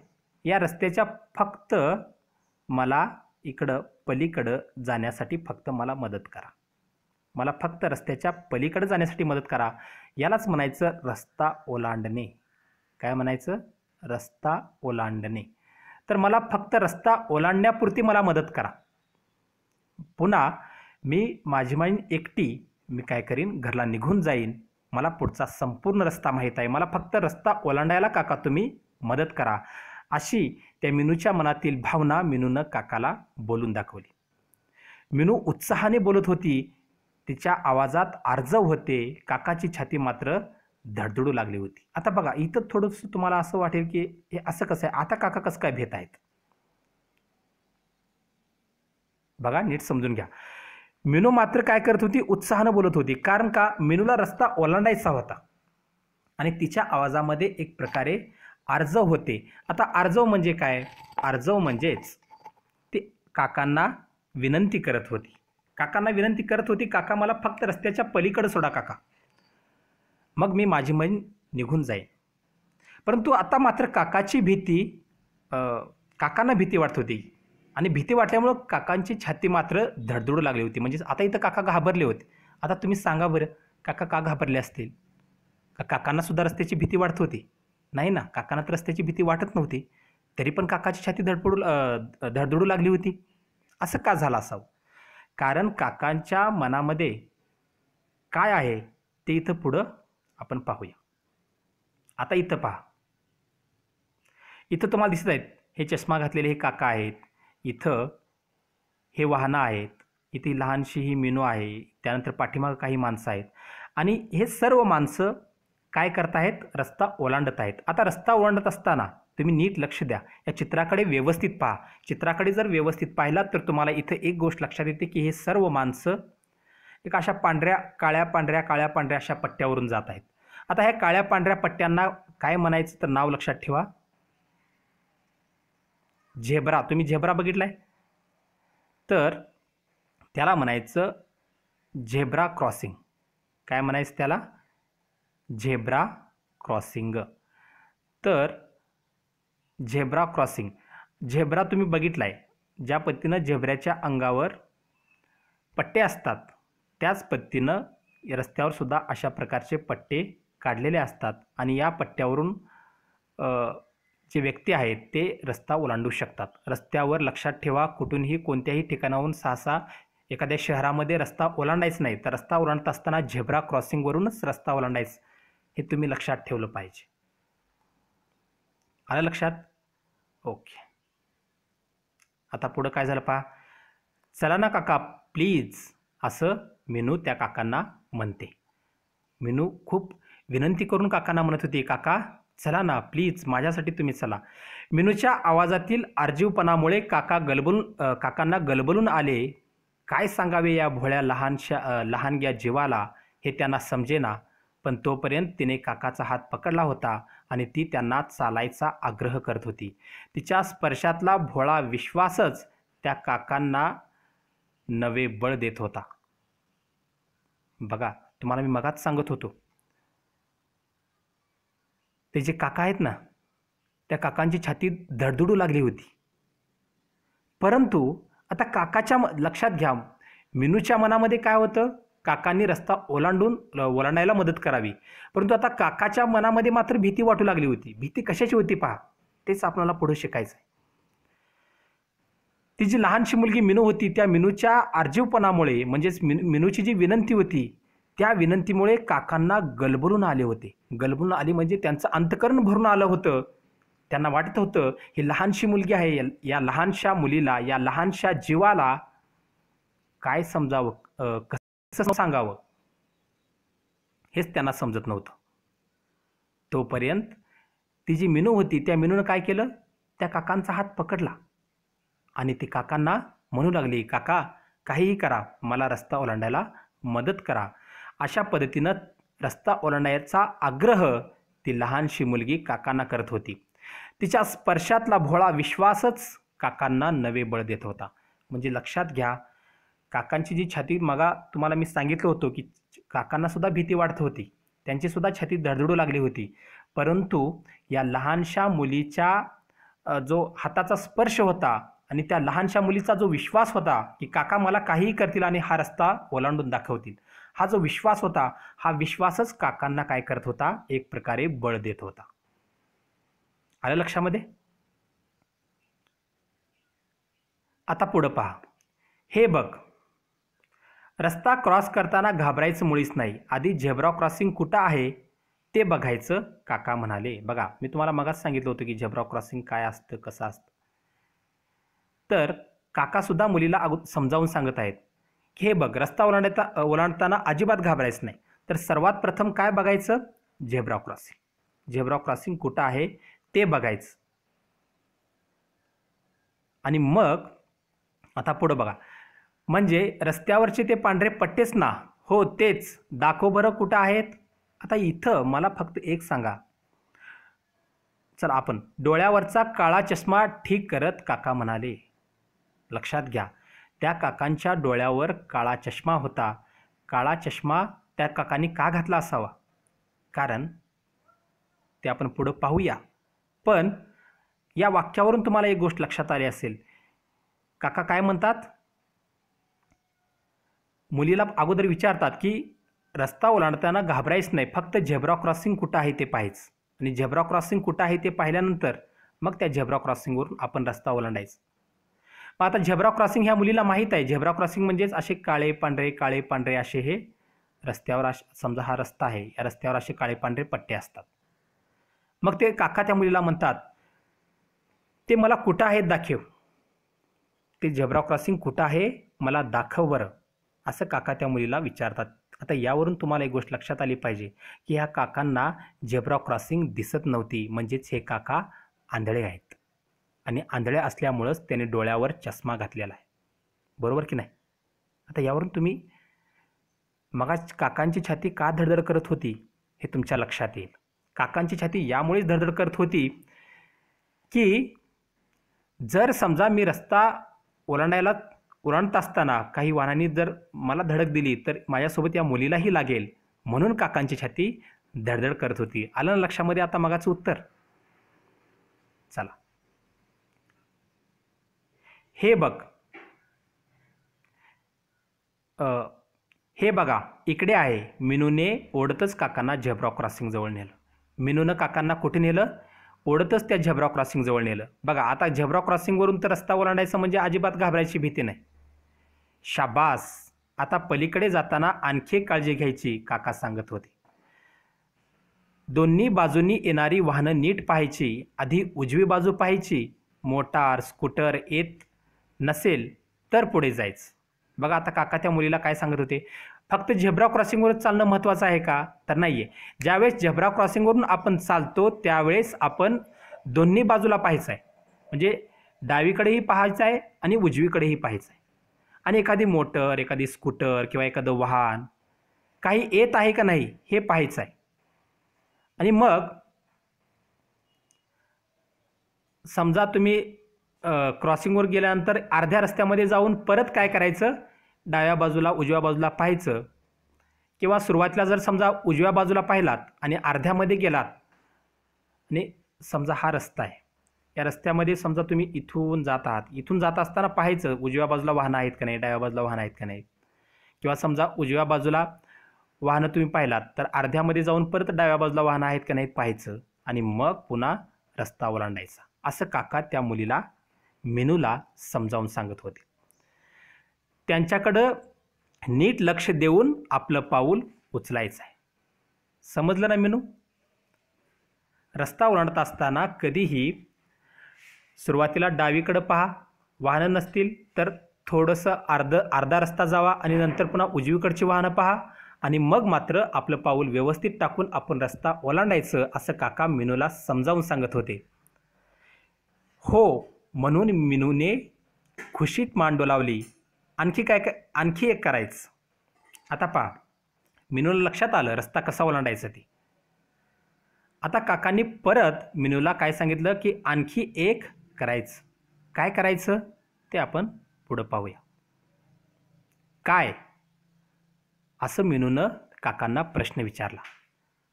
या रस्त्याच्या फक्त मला इकडं पलीकडं जाण्यासाठी फक्त मला मदत करा. मला फक्त रस्त्याच्या पलीकडे जाण्यासाठी मदत करा. यालाच म्हणायचं रस्ता ओलांडणे. काय म्हणायचं? रस्ता ओलांडणे. तर मला फक्त रस्ता ओलांडण्यापुरती मला मदत करा. पुन्हा मी माझी एकटी मी काय करीन, घरला निघून जाईन. मला पुढचा संपूर्ण रस्ता माहीत आहे. मला फक्त रस्ता ओलांडायला काका तुम्ही मदत करा. अशी त्या मिनूच्या मनातील भावना मिनूनं काकाला बोलून दाखवली. मिनू उत्साहाने बोलत होती. तिच्या आवाजात आर्जव होते. काकाची छाती मात्र धडधडू लागली होती. आता बघा इथं थोडंसं तुम्हाला असं वाटेल की हे असं कसं आहे, आता काका कसं काय भेट आहेत? बघा नीट समजून घ्या. मिनू मात्र काय करत होती? उत्साहानं बोलत होती. कारण का? मिनूला रस्ता ओलांडायचा होता आणि तिच्या आवाजामध्ये एक प्रकारे आर्जव होते. आता आर्जव म्हणजे काय? आर्जव म्हणजेच ती काकांना विनंती करत होती. काकांना विनंती करत होती, काका मला फक्त रस्त्याच्या पलीकडे सोडा काका, मग मी माझी मन निघून जाईन. परंतु आता मात्र काकाची भीती काकांना भीती वाटत होती आणि भीती वाटल्यामुळं काकांची छाती मात्र धडधडू लागली होती. म्हणजे आता इथं काका घाबरले होते. आता तुम्ही सांगा बरं, काका का घाबरले असतील? का काकांना सुद्धा रस्त्याची भीती वाटत होती? नाही ना, काकांना तर रस्त्याची भीती वाटत नव्हती. तरी पण काकाची छाती धडधडू लागली होती. असं का झालं असावं? कारण काकांच्या मनामध्ये काय आहे ते इथं पुढं आपण पाहूया. आता इथं पहा, इथं तुम्हाला दिसत आहेत हे चष्मा घातलेले हे काका आहेत. इथं हे वाहनं आहेत. इथे लहानशी ही मिनू आहे. त्यानंतर पाठीमागं काही माणसं आहेत आणि हे सर्व माणसं काय करत आहेत? रस्ता ओलांडत आहेत. आता रस्ता ओलांडत असताना तुम्ही नीट लक्ष द्या. या चित्राकडे व्यवस्थित पहा. चित्राकडे जर व्यवस्थित पाहिलात तर तुम्हाला इथं एक गोष्ट लक्षात येते की हे सर्व माणसं एक अशा काळ्या पांढऱ्या अशा पट्ट्यावरून जात आहेत. आता ह्या काळ्या पांढऱ्या पट्ट्यांना काय म्हणायचं तर नाव लक्षात ठेवा, झेब्रा. तुम्ही झेब्रा बघितलाय? तर त्याला म्हणायचं झेब्रा क्रॉसिंग. काय म्हणायचं त्याला? Zebra crossing. तर झेब्रा क्रॉसिंग, झेब्रा तुम्ही बघितलाय, ज्या पद्धतीनं झेब्राच्या अंगावर पट्टे असतात त्याच पद्धतीनं रस्त्यावर सुद्धा अशा प्रकारचे पट्टे काढलेले असतात आणि या पट्ट्यावरून जे व्यक्ती आहेत ते रस्ता ओलांडू शकतात. रस्त्यावर लक्षात ठेवा, कुठूनही कोणत्याही ठिकाणाहून सहसा एखाद्या शहरामध्ये रस्ता ओलांडायचं नाही, तर रस्ता ओलांडत असताना झेब्रा क्रॉसिंगवरूनच रस्ता ओलांडायचं, हे तुम्ही लक्षात ठेवलं पाहिजे. आलं लक्षात? ओके. आता पुढं काय झालं पहा. चला ना काका प्लीज, असं मीनू त्या काकांना म्हणते. मीनू खूप विनंती करून काकांना म्हणत होती, काका चला ना प्लीज, माझ्यासाठी तुम्ही चला. मीनूच्या आवाजातील आर्जीवपणामुळे काकांना गलबलून आले. काय सांगावे या भोळ्या लहानग्या जीवाला हे त्यांना समजेना. पण तोपर्यंत तिने काकाचा हात पकडला होता आणि ती त्यांना चालायचा आग्रह करत होती. तिच्या स्पर्शातला भोळा विश्वासच त्या काकांना नवे बळ देत होता. बघा, तुम्हाला मी मगाच सांगत होतो, ते जे काका आहेत ना, त्या काकांची छाती धडधडू लागली होती. परंतु आता काकाच्या लक्षात घ्या, मीनूच्या मनामध्ये काय होतं, काकांनी रस्ता ओलांडायला मदत करावी. परंतु आता काकाच्या मनामध्ये मात्र भीती वाटू लागली होती. भीती कशाची होती पहा, तेच आपल्याला पुढे शिकायचं आहे. ती जी लहानशी मुलगी मीनू होती, त्या मीनूच्या आर्जीवपणामुळे, म्हणजेच मीनूची जी विनंती होती, त्या विनंतीमुळे काकांना गलबलून आले होते. गलबलून आली म्हणजे त्यांचं अंतःकरण भरून आलं होतं. त्यांना वाटत होतं ही लहानशी मुलगी आहे, या लहानशा मुलीला, या लहानशा जीवाला काय समजावं, कसं सांगावं, हेच त्यांना समजत नव्हतं. तोपर्यंत ती जी मीनू होती, त्या मीनूनं काय केलं, त्या काकांचा हात पकडला आणि ती काकांना म्हणू लागली, काका काहीही करा, मला रस्ता ओलांडायला मदत करा. अशा पद्धतीनं रस्ता ओलांडायचा आग्रह ती लहानशी मुलगी काकांना करत होती. तिच्या स्पर्शातला भोळा विश्वासच काकांना नवे बळ देत होता. म्हणजे लक्षात घ्या, काकांची जी छाती, मगा तुम्हाला मी सांगितलं होतं की काकांना सुद्धा भीती वाटत होती, त्यांची सुद्धा छाती धडधडू लागली होती. परंतु या लहानशा मुलीच्या जो हाताचा स्पर्श होता आणि त्या लहानशा मुलीचा जो विश्वास होता की काका मला काहीही करतील आणि हा रस्ता ओलांडून दाखवतील, हा जो विश्वास होता, हा विश्वासच काकांना काय करत होता, एक प्रकारे बळ देत होता. आलं लक्षामध्ये? आता पुढं पहा. हे बघ, रस्ता क्रॉस करताना घाबरायचं मुळीच नाही, आधी झेब्रा क्रॉसिंग कुठं आहे ते बघायचं, काका म्हणाले. बघा, मी तुम्हाला मगाच सांगितलं होतं की झेब्रा क्रॉसिंग काय असतं, कसं असतं. तर काका सुद्धा मुलीला समजावून सांगत आहेत की हे बघ, रस्ता ओलांडताना अजिबात घाबरायचं नाही. तर सर्वात प्रथम काय बघायचं, झेब्रा क्रॉसिंग. झेब्रा क्रॉसिंग कुठं आहे ते बघायचं. आणि मग आता पुढं बघा, म्हणजे रस्त्यावरचे ते पांढरे पट्टेच ना, हो तेच, दाखव बरं कुठं आहेत. आता इथं मला फक्त एक सांगा, चला आपण, डोळ्यावरचा काळा चष्मा ठीक करत काका म्हणाले. लक्षात घ्या, त्या काकांच्या डोळ्यावर काळा चष्मा होता. काळा चष्मा त्या काकांनी का घातला असावा, कारण ते आपण पुढं पाहूया. पण या वाक्यावरून तुम्हाला एक गोष्ट लक्षात आली असेल, काका काय म्हणतात, मुलीला अगोदर विचारतात की रस्ता ओलांडताना घाबरायचं नाही, फक्त झेब्रा क्रॉसिंग कुठं आहे ते पाहायचं. आणि झेब्रा क्रॉसिंग कुठं आहे ते पाहिल्यानंतर मग त्या झेब्रा क्रॉसिंगवरून आपण रस्ता ओलांडायचा. मग आता झेब्रा क्रॉसिंग ह्या मुलीला माहीत आहे, झेब्रा क्रॉसिंग म्हणजेच असे काळे पांढरे असे हे रस्त्यावर, समजा हा रस्ता आहे, या रस्त्यावर असे काळे पांढरे पट्टे असतात. मग ते काका त्या मुलीला म्हणतात, ते मला कुठं आहेत दाखव, ते झेब्रा क्रॉसिंग कुठं आहे मला दाखव बरं, असं काका त्या मुलीला विचारतात. आता यावरून तुम्हाला एक गोष्ट लक्षात आली पाहिजे की ह्या काकांना झेब्रा क्रॉसिंग दिसत नव्हती, म्हणजेच हे काका आंधळे आहेत. आणि आंधळे असल्यामुळंच त्याने डोळ्यावर चष्मा घातलेला आहे, बरोबर की नाही. आता यावरून तुम्ही मग काकांची छाती का धडधड करत होती हे तुमच्या लक्षात येईल. काकांची छाती यामुळेच धडधड करत होती की जर समजा मी रस्ता ओलांडत असताना काही वाहनांनी जर मला धडक दिली तर माझ्यासोबत या मुलीलाही लागेल, म्हणून काकांची छाती धडधड करत होती. आलं ना लक्षामध्ये आता मगाचं उत्तर. चला, हे बघ, हे बघा इकडे आहे. मीनूने ओढतच काकांना झेब्रा क्रॉसिंग जवळ नेलं. मीनूनं काकांना कुठे नेलं, ओढतच त्या झेब्रा क्रॉसिंग जवळ नेलं. बघा, आता झेब्रा क्रॉसिंगवरून तर रस्ता ओलांडायचा म्हणजे अजिबात घाबरायची भीती नाही. शाबास, आता पलीकडे जाताना आणखी एक काळजी घ्यायची, काका सांगत होते. दोन्ही बाजूंनी येणारी वाहनं नीट पाहायची. आधी उजवी बाजू पाहायची. मोटार स्कूटर येत नसेल तर पुढे जायचं. बघा आता काका त्या मुलीला काय सांगत होते, फक्त झेब्रा क्रॉसिंगवरच चालणं महत्त्वाचं आहे का? तर नाही आहे. ज्यावेळेस झेब्रा क्रॉसिंगवरून आपण चालतो त्यावेळेस आपण दोन्ही बाजूला पाहायचं आहे. म्हणजे डावीकडेही पाहायचं आहे आणि उजवीकडेही पाहायचं आहे. आणि एखादी मोटर, एखादी स्कूटर किंवा एखादं वाहन काही येत आहे का नाही हे पाहायचं आहे. आणि मग समजा तुम्ही क्रॉसिंगवर गेल्यानंतर अर्ध्या रस्त्यामध्ये जाऊन परत काय करायचं, डाव्या बाजूला उजव्या बाजूला पाहायचं. किंवा सुरुवातीला जर समजा उजव्या बाजूला पाहिलात आणि अर्ध्यामध्ये गेलात आणि समजा हा रस्ता आहे, या रस्त्यामध्ये समजा तुम्ही इथून जात आहात, इथून जात असताना पाहायचं उजव्या बाजूला वाहनं आहेत का नाही, डाव्या बाजूला वाहनं आहेत का नाही. किंवा समजा उजव्या बाजूला वाहनं तुम्ही पाहिलात तर अर्ध्यामध्ये जाऊन परत डाव्या बाजूला वाहनं आहेत का नाहीत पाहायचं आणि मग पुन्हा रस्ता ओलांडायचा. असं काका त्या मुलीला, मीनूला समजावून सांगत होते. त्यांच्याकडं नीट लक्ष देऊन आपलं पाऊल उचलायचं आहे. समजलं ना मीनू? रस्ता ओलांडत असताना कधीही सुरुवातीला डावीकडं पहा, वाहनं नसतील तर थोडंसं अर्धा रस्ता जावा आणि नंतर पुन्हा उजवीकडची वाहनं पहा आणि मग मात्र आपलं पाऊल व्यवस्थित टाकून आपण रस्ता ओलांडायचं, असं काका मीनूला समजावून सांगत होते. हो म्हणून मीनूने खुशीत मान डोलावली. आणखी एक करायचं. आता पहा, मीनूला लक्षात आलं रस्ता कसा ओलांडायचा ते. आता काकांनी परत मीनूला काय सांगितलं की आणखी एक करायचं. काय करायचं ते आपण पुढं पाहूया. काय, असं मीनूनं काकांना प्रश्न विचारला.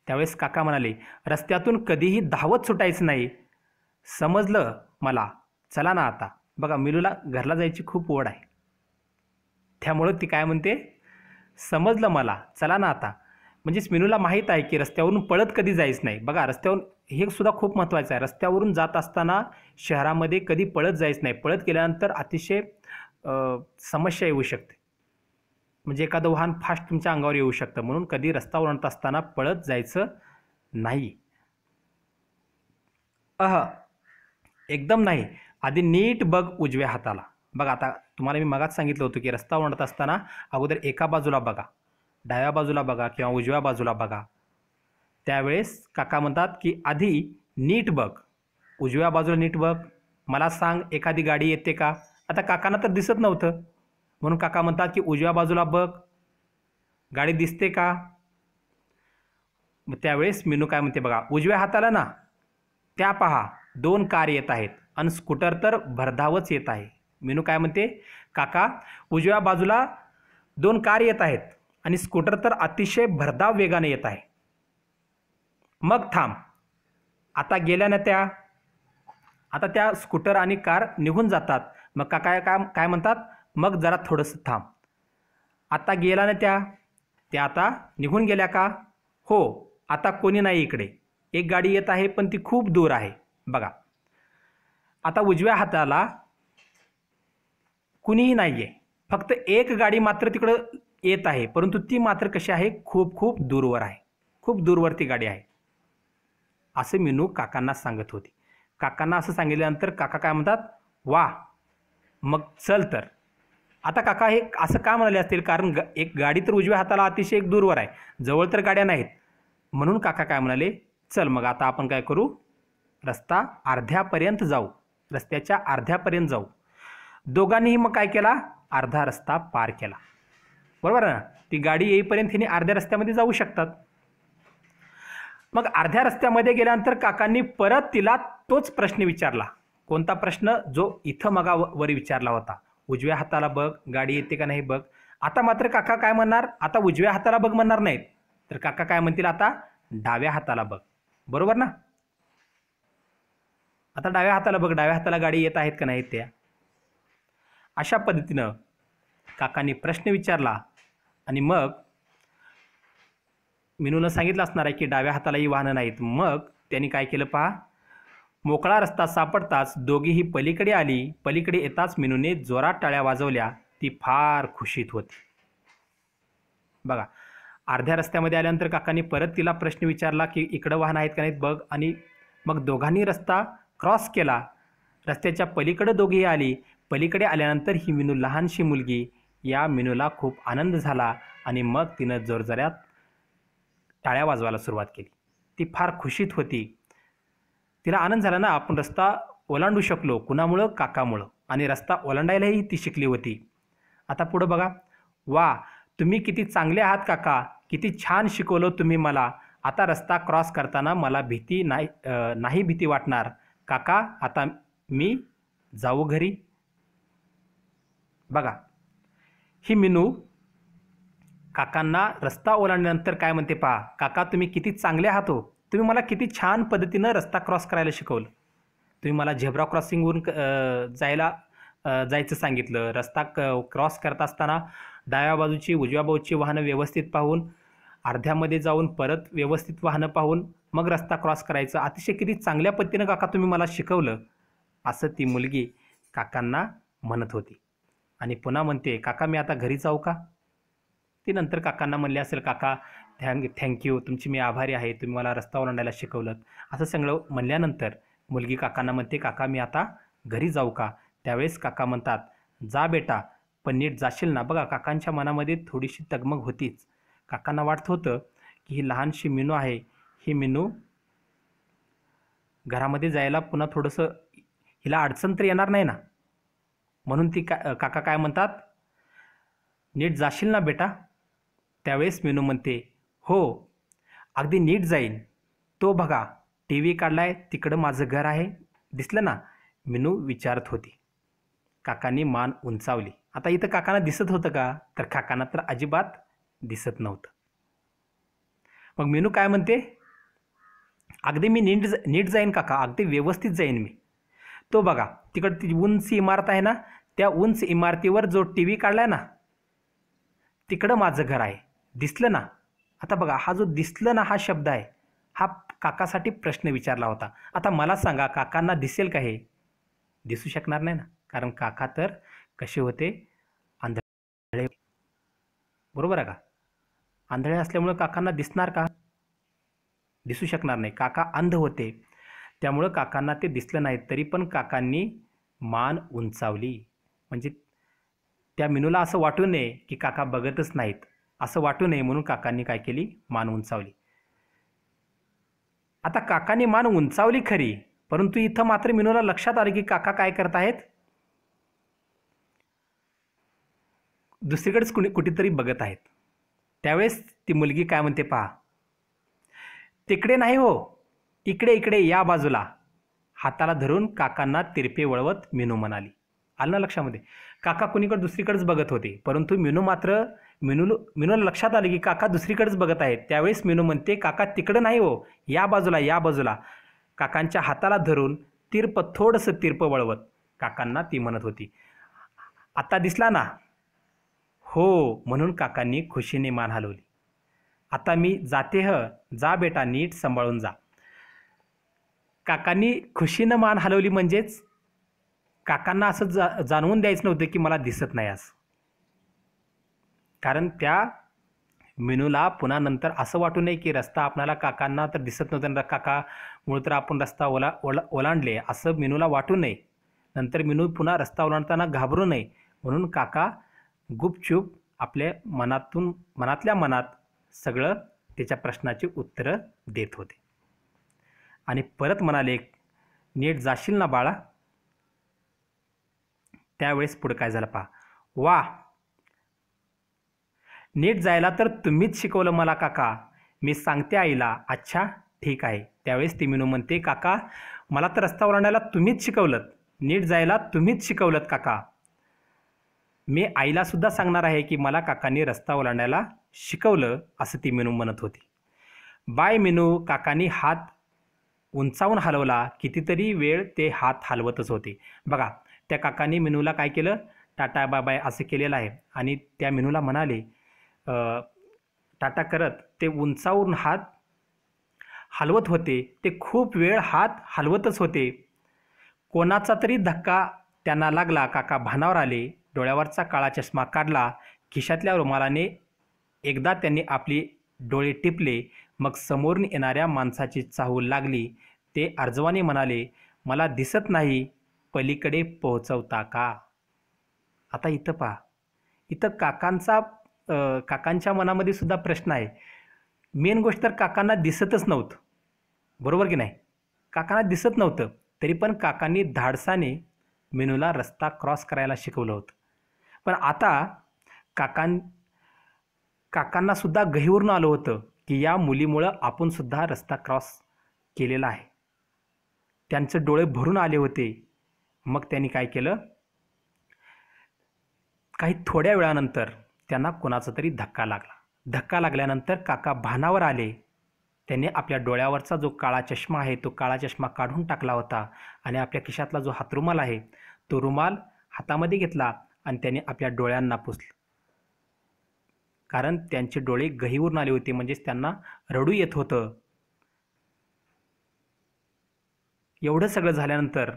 त्यावेळेस काका म्हणाले, रस्त्यातून कधीही धावत सुटायचं नाही. समजलं मला, चला ना आता. बघा मीनूला घरला जायची खूप ओढ आहे, त्यामुळं ती काय म्हणते, समजलं मला, चला ना आता. म्हणजेच मीनूला माहीत आहे की रस्त्यावरून पळत कधी जायचं नाही. बघा रस्त्यावरून हे सुद्धा खूप महत्त्वाचं आहे. रस्त्यावरून जात असताना शहरामध्ये कधी पळत जायचं नाही. पळत गेल्यानंतर अतिशय समस्या येऊ शकते. म्हणजे एखादं वाहन फास्ट तुमच्या अंगावर येऊ शकतं. म्हणून कधी रस्ता ओलांडत असताना पळत जायचं नाही. एकदम नाही. आधी नीट बघ उजव्या हाताला. बघा आता तुम्हाला मी मगाच सांगितलं होतं की रस्ता ओलांडत असताना अगोदर एका बाजूला बघा, डाव्या बाजूला बघा किंवा उजव्या बाजूला बघा. त्यावेळेस काका म्हणतात की आधी नीट बघ, उजव्या बाजूला नीट बघ. मला सांग एखादी गाडी येते का? आता काकांना तर दिसत नव्हतं, म्हणून काका म्हणतात की उजव्या बाजूला बघ, गाडी दिसते का? मग त्यावेळेस मीनू काय म्हणते बघा, उजव्या हाताला ना त्या पहा 2 कार येत आहेत आणि स्कूटर तर भरधावच येत आहे. मीनू काय म्हणते, काका उजव्या बाजूला 2 कार येत आहेत आणि स्कूटर तर अतिशय भरधाव वेगाने येत आहे. मग थांब. आता गेल्या ना त्या, आता त्या स्कूटर आणि कार निघून जातात. मग काका काय म्हणतात, मग जरा थोडंसं थांब. आता गेला ना त्या आता निघून गेल्या का? हो, आता कोणी नाही इकडे. एक गाडी येत आहे पण ती खूप दूर आहे. बघा आता उजव्या हाताला कुणीही नाही आहे, फक्त एक गाडी मात्र तिकडं येत आहे, परंतु ती मात्र कशी आहे, खूप दूरवर आहे, खूप दूरवरती गाडी आहे. असं मीनू काकांना सांगत होती. काकांना असं सांगितल्यानंतर काका काय म्हणतात, वा मग चल तर. आता काका हे असं का म्हणाले असतील, कारण एक गाडी तर उजव्या हाताला अतिशय दूरवर आहे, जवळ तर गाड्या नाहीत. म्हणून काका काय म्हणाले, चल मग आता आपण काय करू, रस्ता अर्ध्यापर्यंत जाऊ, रस्त्याच्या अर्ध्यापर्यंत जाऊ. दोघांनीही मग काय केला, अर्धा रस्ता पार केला. बरोबर ना? ती गाडी येईपर्यंत हिने अर्ध्या रस्त्यामध्ये जाऊ शकतात. मग अर्ध्या रस्त्यामध्ये गेल्यानंतर काकांनी परत तिला तोच प्रश्न विचारला. कोणता प्रश्न? जो इथं मगा वर विचारला होता, उजव्या हाताला बघ, गाडी येते का नाही बघ. आता मात्र काका काय म्हणणार, आता उजव्या हाताला बघ म्हणणार नाहीत, तर काका काय म्हणतील, आता डाव्या हाताला बघ. बरोबर ना? आता डाव्या हाताला बघ, डाव्या हाताला गाडी येत आहेत का नाहीत त्या. अशा पद्धतीनं काकांनी प्रश्न विचारला आणि मग मीनूनं सांगितलं असणार आहे की डाव्या हातालाही वाहनं नाहीत. मग त्यांनी काय केलं पहा, मोकळा रस्ता सापडताच दोघीही पलीकडे आली. पलीकडे येताच मीनूने जोरात टाळ्या वाजवल्या ती फार खुशीत होती. बघा, अर्ध्या रस्त्यामध्ये आल्यानंतर काकांनी परत तिला प्रश्न विचारला की इकडं वाहन आहेत का नाहीत बघ, आणि मग दोघांनी रस्ता क्रॉस केला. रस्त्याच्या पलीकडे दोघेही आली. पलीकडे आल्यानंतर ही मिनू, लहानशी मुलगी, या मिनूला खूप आनंद झाला आणि मग तिनं जोरजोरात टाळ्या वाजवायला सुरुवात केली. ती फार खुशीत होती. तिला आनंद झाला ना, आपण रस्ता ओलांडू शकलो. कुणामुळं? काकामुळं. आणि रस्ता ओलांडायलाही ती शिकली होती. आता पुढं बघा. वा, तुम्ही किती चांगले आहात काका, किती छान शिकवलं तुम्ही मला. आता रस्ता क्रॉस करताना मला नाही भीती वाटणार. काका, आता मी जाऊ घरी. बघा, ही मिनू काकांना रस्ता ओलांडल्यानंतर काय म्हणते पहा. काका, तुम्ही किती चांगले आहात हो. तुम्ही मला किती छान पद्धतीनं रस्ता क्रॉस करायला शिकवलं. तुम्ही मला झेब्रा क्रॉसिंगवरून जायचं सांगितलं. रस्ता क्रॉस करत असताना डाव्या बाजूची, उजव्या बाजूची वाहनं व्यवस्थित पाहून, अर्ध्यामध्ये जाऊन परत व्यवस्थित वाहनं पाहून मग रस्ता क्रॉस करायचं. अतिशय किती चांगल्या पद्धतीनं काका तुम्ही मला शिकवलं, असं ती मुलगी काकांना म्हणत होती. आणि पुन्हा म्हणते, काका मी आता घरी जाऊ का. ती नंतर काकांना म्हणले असेल, काका थँक्यू, तुमची मी आभारी आहे, तुम्ही मला रस्ता ओलांडायला शिकवलं. असं सगळं म्हणल्यानंतर मुलगी काकांना म्हणते, काका मी आता घरी जाऊ का. त्यावेळेस काका म्हणतात, जा बेटा, पण नीट जाशील ना. बघा, काकांच्या मनामध्ये थोडीशी तगमग होतीच. काकांना वाटत होतं की ही लहानशी मिनू आहे, ही मिनू घरामध्ये जायला पुन्हा थोडंसं हिला अडचण तर येणार नाही ना. म्हणून ती काका काय म्हणतात, नीट जाशील ना बेटा. त्यावेळेस मिनू म्हणते, हो अगदी नीट जाईन. तो बघा, टी व्ही काढलाय, तिकडं माझं घर आहे, दिसलं ना. मिनू विचारत होती. काकांनी मान उंचावली. आता इथं काकांना दिसत होतं का, तर काकांना तर अजिबात दिसत नव्हतं. मग मिनू काय म्हणते, अगदी मी नीट जाईन काका, अगदी व्यवस्थित जाईन मी. तो बघा, तिकडं ती उंच इमारत आहे ना, त्या उंच इमारतीवर जो टी व्ही काढलाय ना, तिकडं माझं घर आहे, दिसलं ना. आता बघा, हा जो दिसलं ना हा शब्द आहे, हा काकासाठी प्रश्न विचारला होता. आता मला सांगा, काकांना दिसेल का हे. दिसू शकणार नाही ना, कारण काका तर कसे होते, आंधळे. बरोबर आहे का. आंधळे असल्यामुळं काकांना दिसणार का, दिसू शकणार नाही. काका अंध होते, त्यामुळं काकांना ते दिसलं नाही. तरी पण काकांनी मान उंचावली. म्हणजे त्या मिनूला असं वाटू नये की काका बघतच नाहीत, असं वाटू नये म्हणून काकांनी काय केली, मान उंचावली. आता काकांनी मान उंचावली खरी, परंतु इथं मात्र मिनूला लक्षात आलं की काका काय करत आहेत, दुसरीकडेच कुठेतरी बघत आहेत. त्यावेळेस ती मुलगी काय म्हणते पहा, तिकडे नाही हो, इकडे इकडे या बाजूला. हाताला धरून काकांना तिरपे वळवत मिनू म्हणाली. आलं ना लक्षामध्ये. काका कुणीकडे दुसरीकडेच बघत होते, परंतु मिनूला लक्षात आलं की काका दुसरीकडेच बघत आहेत. त्यावेळेस मिनू म्हणते, काका तिकडं नाही हो, या बाजूला या बाजूला. काकांच्या हाताला धरून थोडंसं तिरप वळवत काकांना ती म्हणत होती. आता दिसला ना. हो, म्हणून काकांनी खुशीने मान हलवली. आता मी जाते जा बेटा, नीट सांभाळून जा. काकांनी खुशीनं मान हलवली, म्हणजेच काकांना असं जाणवून द्यायचं नव्हतं की मला दिसत नाही असं. कारण त्या मिनूला पुन्हा नंतर असं वाटू नये की रस्ता आपल्याला काकांना तर दिसत नव्हतं, काकामुळे तर आपण रस्ता ओलांडले असं मिनूला वाटू नये. नंतर मिनू पुन्हा रस्ता ओलांडताना घाबरू नये म्हणून काका गुपचूप आपल्या मनातल्या मनात सगळं त्याच्या प्रश्नाची उत्तरं देत होते. आणि परत म्हणाले, नीट जाशील ना बाळा. त्यावेळेस पुढे काय झालं पहा. वा, नीट जायला तर तुम्हीच शिकवलं मला काका. मी सांगते आईला. अच्छा ठीक आहे. त्यावेळेस ती मिनू म्हणते, काका मला तर रस्ता ओलांडायला तुम्हीच शिकवलं, नीट जायला तुम्हीच शिकवलं काका. मी आईला सुद्धा सांगणार आहे की मला काकांनी रस्ता ओलांडायला शिकवलं, असं ती मिनू म्हणत होती. बाय मिनू. काकांनी हात उंचावून हलवला. कितीतरी वेळ ते हात हलवतच होते. बघा, त्या काकांनी मिनूला काय केलं, टाटा बाय बाय असं केलेलं आहे. आणि त्या मिनूला म्हणाले, टाटा करत ते उंचावून हात हलवत होते. ते खूप वेळ हात हलवतच होते. कोणाचा तरी धक्का त्यांना लागला. काका भानावर आले. डोळ्यावरचा काळा चष्मा काढला. खिशातल्या रुमालाने एकदा त्यांनी आपली डोळे टिपले. मग समोरून येणाऱ्या माणसाची चाहूल लागली. ते आर्जवाने म्हणाले, मला दिसत नाही, पलीकडे पोहोचवता का? आता इथं पहा, इथं काकांच्या मनामध्ये सुद्धा प्रश्न आहे. मेन गोष्ट तर काकांना दिसतच नव्हतं, बरोबर की नाही? काकांना दिसत नव्हतं, तरी पण काकांनी धाडसाने मीनूला रस्ता क्रॉस करायला शिकवलं होतं. पण आता काकांना सुद्धा गहिवरून आलं होतं की या मुलीमुळं आपण सुद्धा रस्ता क्रॉस केलेला आहे. त्यांचे डोळे भरून आले होते. मग त्यांनी काय केलं, काही थोड्या वेळानंतर त्यांना कोणाचा तरी धक्का लागला. धक्का लागल्यानंतर काका भानावर आले. त्यांनी आपल्या डोळ्यावरचा जो काळा चष्मा आहे तो काळा चष्मा काढून टाकला होता आणि आपल्या खिशातला जो हातरुमाल आहे तो रुमाल हातामध्ये घेतला आणि त्यांनी आपल्या डोळ्यांना पुसलं. कारण त्यांचे डोळे गहिवरून आले होते, म्हणजेच त्यांना रडू येत होतं. एवढं सगळं झाल्यानंतर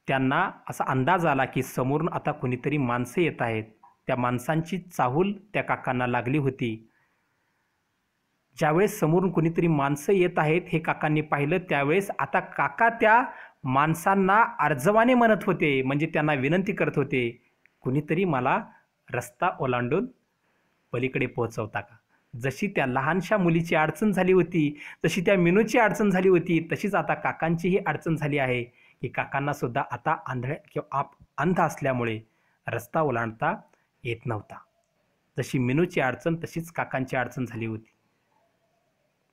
त्यांना असा अंदाज आला की समोरून आता कुणीतरी माणसं येत आहेत. त्या माणसांची चाहूल त्या काकांना लागली होती. ज्यावेळेस समोरून कुणीतरी माणसं येत आहेत हे काकांनी पाहिलं, त्यावेळेस आता काका त्या माणसांना आर्जवाने म्हणत होते, म्हणजे त्यांना विनंती करत होते, कुणीतरी मला रस्ता ओलांडून पलीकडे पोहोचवता का? जशी त्या लहानशा मुलीची अडचण झाली होती, जशी त्या मीनूची अडचण झाली होती, तशीच आता काकांचीही अडचण झाली आहे की काकांना सुद्धा आता अंध असल्यामुळे रस्ता ओलांडता येत नव्हता. जशी मीनूची अडचण तशीच काकांची अडचण झाली होती.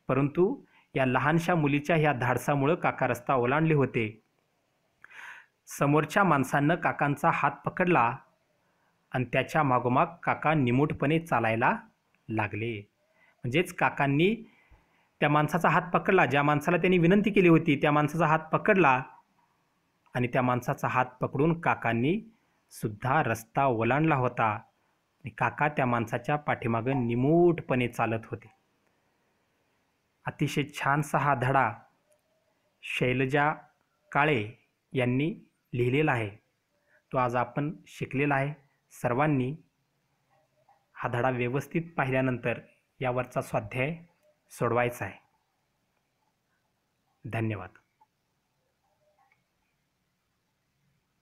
परंतु या लहानशा मुलीच्या ह्या धाडसामुळे काका रस्ता ओलांडले होते. समोरच्या माणसानं काकांचा हात पकडला आणि त्याच्या मागोमाग काका निमूटपणे चालायला लागले. म्हणजेच काकांनी त्या माणसाचा हात पकडला, ज्या माणसाला त्यांनी विनंती केली होती त्या माणसाचा हात पकडला आणि त्या माणसाचा हात पकडून काकांनी सुद्धा रस्ता ओलांडला होता आणि काका त्या माणसाच्या पाठीमागं निमूटपणे चालत होते. अतिशय छानसा हा धडा शैलजा काळे यांनी लिहिलेला आहे. तो आज आपण शिकलेला आहे. सर्वांनी हा धडा व्यवस्थित पाहिल्यानंतर यावरचा स्वाध्याय सोडवायचा आहे. धन्यवाद.